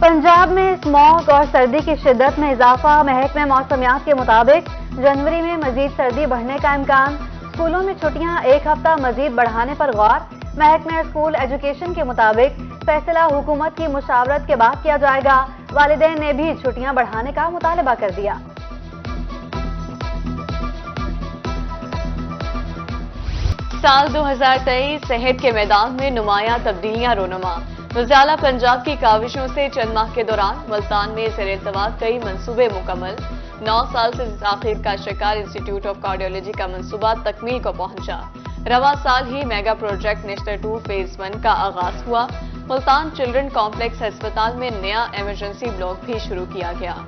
पंजाब में स्मॉग और सर्दी की शिद्दत में इजाफा। महकमे मौसमियात के मुताबिक जनवरी में मजीद सर्दी बढ़ने का इम्कान। स्कूलों में छुट्टियां एक हफ्ता मजीद बढ़ाने पर गौर। महकमे स्कूल एजुकेशन के मुताबिक फैसला हुकूमत की मुशावरत के बाद किया जाएगा। वालिदैन ने भी छुट्टियां बढ़ाने का मुतालबा कर दिया। साल 2023 सेहत के मैदान में नुमायां तब्दीलियां रोनुमा। वज़ाला पंजाब की काविशों से चंद माह के दौरान मुल्तान में ज़ेर-इल्तवा कई मंसूबे मुकम्मल। 9 साल से ताखीर का शिकार इंस्टीट्यूट ऑफ कार्डियोलॉजी का मंसूबा तकमील को पहुंचा। रवा साल ही मेगा प्रोजेक्ट नेस्टर 2 फेज 1 का आगाज हुआ। मुल्तान चिल्ड्रन कॉम्प्लेक्स अस्पताल में नया इमरजेंसी ब्लॉक भी शुरू किया गया।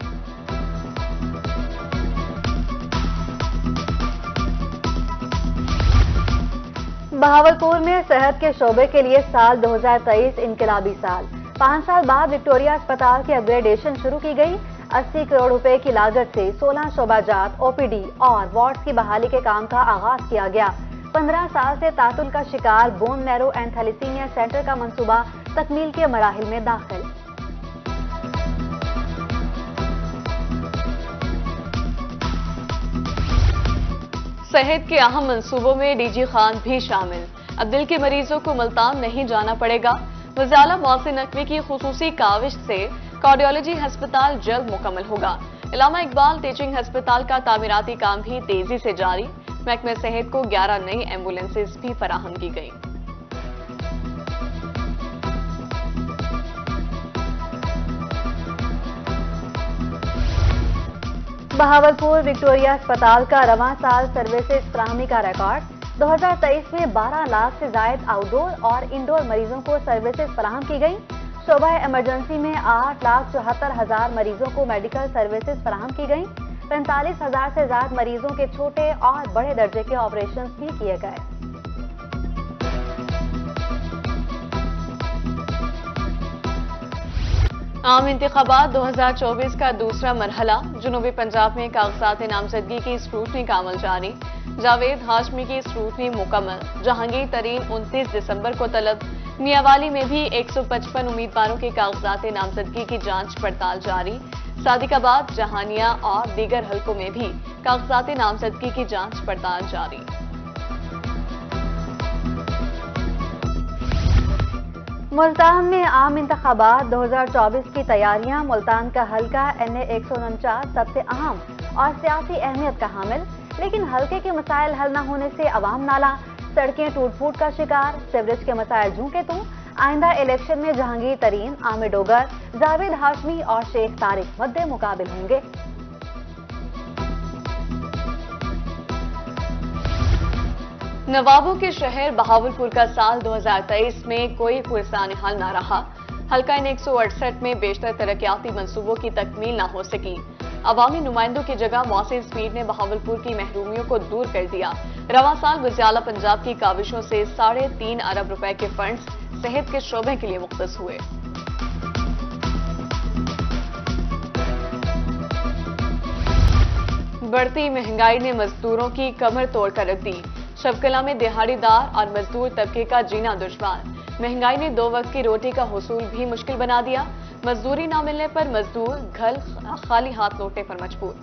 बहावलपुर में सेहत के शोबे के लिए साल 2023 इनकलाबी साल। 5 साल बाद विक्टोरिया अस्पताल की अपग्रेडेशन शुरू की गई। 80 करोड़ रुपए की लागत से 16 शोबाजात, ओपीडी और वार्ड्स की बहाली के काम का आगाज किया गया। 15 साल से तातुल का शिकार bone marrow and thalassaemia centre का मंसूबा तकमील के मराहिल में दाखिल। सेहत के अहम मंसूबों में डीजी खान भी शामिल। अब दिल के मरीजों को मुल्तान नहीं जाना पड़ेगा। वज़ाला मोहसिन नकवी की खुसूसी काविश से कार्डियोलॉजी अस्पताल जल्द मुकम्मल होगा। इलामा इकबाल टीचिंग अस्पताल का तामीराती काम भी तेजी से जारी। महकमे सेहत को 11 नई एम्बुलेंसेज भी फराहम की गई। बहावलपुर विक्टोरिया अस्पताल का रवां साल सर्विसेज फराहमी का रिकॉर्ड। 2023 में 12 लाख से जायद आउटडोर और इंडोर मरीजों को सर्विसेज फराहम की गई। शोबा इमरजेंसी में 8,74,000 मरीजों को मेडिकल सर्विसेज फराहम की गई। 45,000 से ज्यादा मरीजों के छोटे और बड़े दर्जे के ऑपरेशन भी किए गए। आम इंतखाबात 2024 का दूसरा मरहला। जनूबी पंजाब में कागजात नामजदगी की स्क्रूटनी का अमल जारी। जावेद हाशमी की स्क्रूटनी मुकम्मल। जहांगीर तरीन 29 दिसंबर को तलब। मियावाली में भी 155 उम्मीदवारों के कागजात नामजदगी की जांच पड़ताल जारी। सादिकाबाद, जहानिया और दीगर हलकों में भी कागजात नामजदगी की जांच पड़ताल जारी। मुल्तान में आम इंतखाबात 2024 की तैयारियां। मुल्तान का हल्का NA 149 सबसे अहम और सियासी अहमियत का हामिल, लेकिन हल्के के मसाइल हल न होने से अवाम नाला। सड़कें टूट फूट का शिकार, सीवरेज के मसाइल जूं के तू। आइंदा इलेक्शन में जहांगीर तरीन, आमिर डोगर, जावेद हाशमी और शेख तारिक मद्दे मुकाबिल होंगे। नवाबों के शहर बहावलपुर का साल 2023 में कोई पुरसान हाल न रहा। हल्का इन 168 में बेशतर तरक्याती मंसूबों की तकमील न हो सकी। अवामी नुमाइंदों की जगह मौसम स्पीड ने बहावलपुर की महरूमियों को दूर कर दिया। रवां साल वज़ाला पंजाब की काविशों से 3.5 अरब रुपए के फंड्स सेहत के शोबे के लिए मुख्तस हुए। बढ़ती महंगाई ने मजदूरों की कमर तोड़ कर रख दी। शबकला में दिहाड़ीदार और मजदूर तबके का जीना दुश्वार। महंगाई ने 2 वक्त की रोटी का हुसूल भी मुश्किल बना दिया। मजदूरी न मिलने पर मजदूर घर खाली हाथ लौटने पर मजबूर।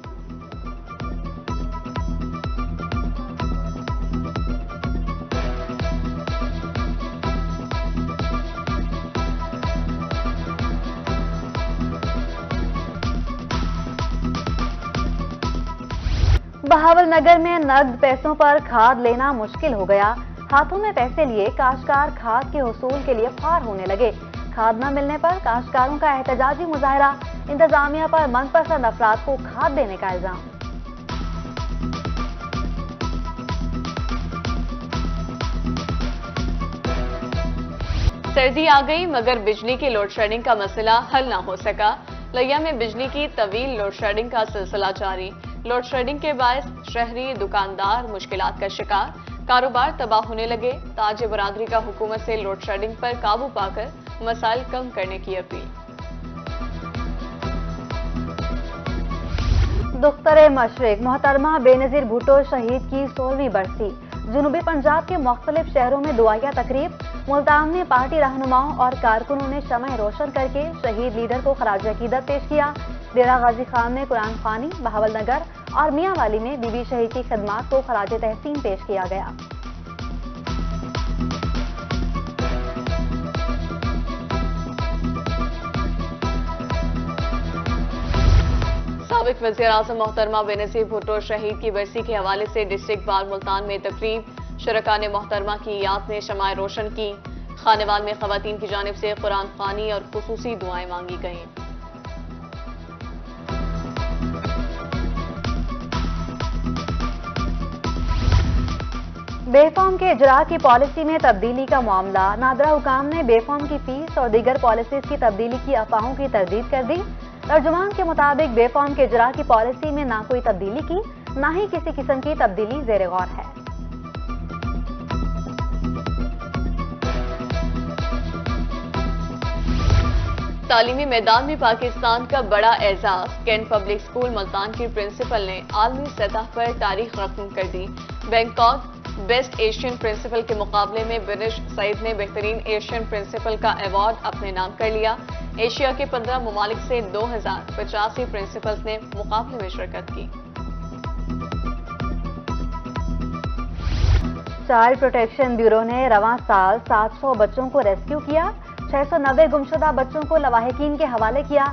बहावल नगर में नकद पैसों पर खाद लेना मुश्किल हो गया। हाथों में पैसे लिए काश्तकार खाद के हुसूल के लिए ख्वार होने लगे। खाद न मिलने पर काश्तकारों का एहतजाजी मुजाहरा। इंतजामिया पर मनपसंद अफराद को खाद देने का इल्जाम। सर्दी आ गई मगर बिजली की लोड शेडिंग का मसला हल न हो सका। लिया में बिजली की तवील लोड शेडिंग का सिलसिला जारी। लोड शेडिंग के बायस शहरी दुकानदार मुश्किलात का शिकार। कारोबार तबाह होने लगे। ताज बरादरी का हुकूमत से लोड शेडिंग पर काबू पाकर मसाइल कम करने की अपील। दुख्तर मशरिक मोहतरमा बेनजीर भुट्टो शहीद की 16वीं बरसी। जनूबी पंजाब के मुख्तलिफ शहरों में दुआया तकरीब। ملتان میں پارٹی رہنماؤں اور کارکنوں نے شمع روشن کر کے شہید لیڈر کو خراج عقیدت پیش کیا۔ ڈیرہ غازی خان میں قرآن خوانی، بہاول نگر اور میاں والی میں بی بی شہید کی خدمات کو خراج تحسین پیش کیا گیا۔ سابق وزیر اعظم محترمہ بینظیر بھٹو شہید کی برسی کے حوالے سے ڈسٹرکٹ بار ملتان میں تقریب، شرکاء نے محترمہ کی یاد میں شمع روشن کی۔ خانوال میں خواتین کی جانب سے قرآن خوانی اور خصوصی دعائیں مانگی گئیں۔ بے فارم کے اجراء کی پالیسی میں تبدیلی کا معاملہ، نادرہ حکام نے بے فارم کی فیس اور دیگر پالیسیز کی تبدیلی کی افواہوں کی تردید کر دی۔ ترجمان کے مطابق بے فارم کے اجراء کی پالیسی میں نہ کوئی تبدیلی کی، نہ ہی کسی قسم کی تبدیلی زیر غور ہے۔ تعلیمی میدان میں پاکستان کا بڑا اعزاز، کینٹ پبلک اسکول ملتان کی پرنسپل نے عالمی سطح پر تاریخ رقم کر دی۔ بینکاک بیسٹ ایشین پرنسپل کے مقابلے میں برش سعید نے بہترین ایشین پرنسپل کا ایوارڈ اپنے نام کر لیا۔ ایشیا کے 15 ممالک سے 2085 پرنسپلز نے مقابلے میں شرکت کی۔ چائلڈ پروٹیکشن بیورو نے رواں سال 700 بچوں کو ریسکیو کیا، 690 گمشدہ بچوں کو لواحقین کے حوالے کیا۔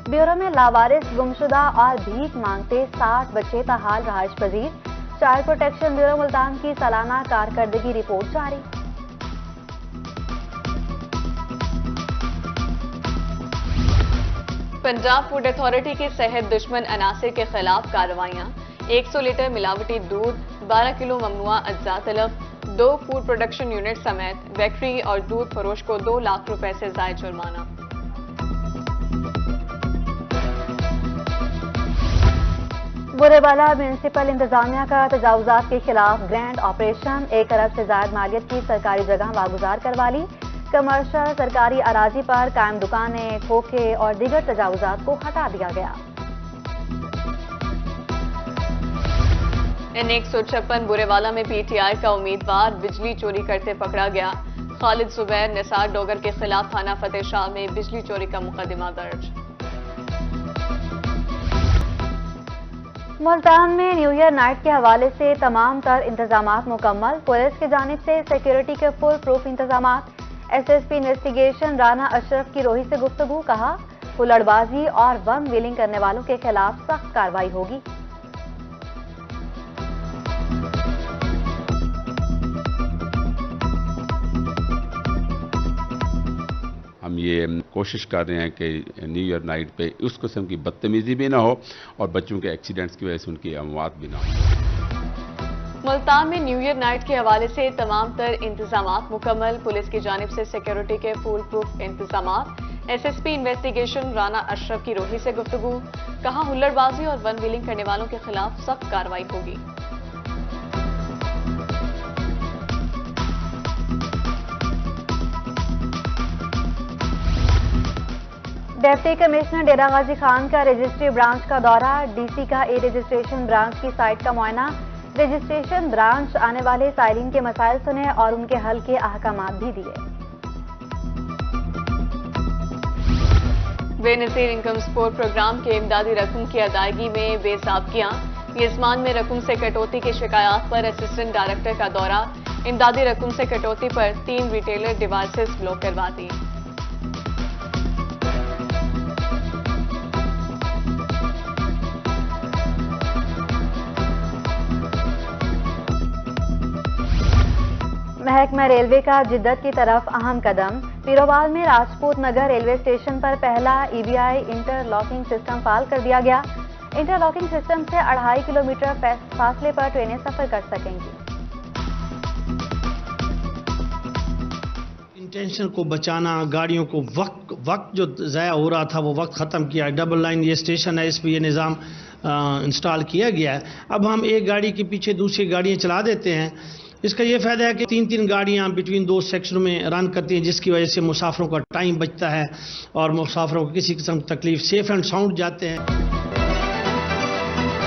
بیورو میں لاوارث، گمشدہ اور بھیک مانگتے 60 بچے تاحال رہائش پذیر۔ چائلڈ پروٹیکشن بیورو ملتان کی سالانہ کارکردگی رپورٹ جاری۔ پنجاب فوڈ اتھارٹی کی صحت دشمن عناصر کے خلاف کارروائیاں، 100 لیٹر ملاوٹی دودھ، 12 کلو ممنوعہ اجزاء طلب، 2 فوڈ پروڈکشن یونٹ سمیت بیکری اور دودھ فروش کو 2 لاکھ روپے سے زائد جرمانہ۔ برے بالا میونسپل انتظامیہ کا تجاوزات کے خلاف گرینڈ آپریشن، 1 ارب سے زائد مالیت کی سرکاری جگہ واگزار کروا لی۔ کمرشل سرکاری اراضی پر قائم دکانیں، کھوکھے اور دیگر تجاوزات کو ہٹا دیا گیا۔ N156 برے والا میں پی ٹی آئی کا امیدوار بجلی چوری کرتے پکڑا گیا۔ خالد زبیر نثار ڈوگر کے خلاف تھانہ فتح شاہ میں بجلی چوری کا مقدمہ درج۔ ملتان میں نیو ایئر نائٹ کے حوالے سے تمام تر انتظامات مکمل، پولیس کی جانب سے سیکیورٹی کے فل پروف انتظامات۔ S S P investigation Rana Ashraf کی روحی سے گفتگو، کہا ہلڑ بازی اور ون ویلنگ کرنے والوں کے خلاف سخت کارروائی ہوگی۔ ہم یہ کوشش کر رہے ہیں کہ نیو ایئر نائٹ پہ اس قسم کی بدتمیزی بھی نہ ہو اور بچوں کے ایکسیڈنٹس کی وجہ سے ان کی اموات بھی نہ ہو۔ ملتان میں نیو ایئر نائٹ کے حوالے سے تمام تر انتظامات مکمل، پولیس کی جانب سے سیکیورٹی کے فول پروف انتظامات۔ S S P investigation Rana Ashraf کی روحی سے گفتگو، کہا ہلڑ بازی اور ون ویلنگ کرنے والوں کے خلاف سخت کارروائی ہوگی۔ ڈپٹی کمشنر ڈیرہ غازی خان کا رجسٹری برانچ کا دورہ، ڈی سی کا ای رجسٹریشن برانچ کی سائٹ کا معائنہ۔ رجسٹریشن برانچ آنے والے سائلین کے مسائل سنے اور ان کے حل کے احکامات بھی دیے۔ بے نظیر انکم سپورٹ پروگرام کے امدادی رقم کی ادائیگی میں بے ضابطگیاں، یزمان میں رقم سے کٹوتی کی شکایات پر اسسٹنٹ ڈائریکٹر کا دورہ، امدادی رقم سے کٹوتی پر 3 ریٹیلر ڈیوائسز بلاک کروا دی۔ محکمہ ریلوے کا جدت کی طرف اہم قدم، پیروال میں راجپوت نگر ریلوے اسٹیشن پر پہلا ای بی آئی انٹر لاکنگ سسٹم فعال کر دیا گیا۔ انٹر لاکنگ سسٹم سے 2.5 کلومیٹر فاصلے پر ٹرینیں سفر کر سکیں گی۔ انٹینشن کو بچانا، گاڑیوں کو وقت جو ضائع ہو رہا تھا وہ وقت ختم کیا۔ ڈبل لائن یہ اسٹیشن ہے، اس پہ یہ نظام انسٹال کیا گیا ہے۔ اب ہم ایک گاڑی کے پیچھے دوسری گاڑیاں چلا دیتے ہیں۔ اس کا یہ فائدہ ہے کہ 3 گاڑیاں بٹوین 2 سیکشنوں میں رن کرتی ہیں، جس کی وجہ سے مسافروں کا ٹائم بچتا ہے اور مسافروں کو کسی قسم کی تکلیف، سیف اینڈ ساؤنڈ جاتے ہیں۔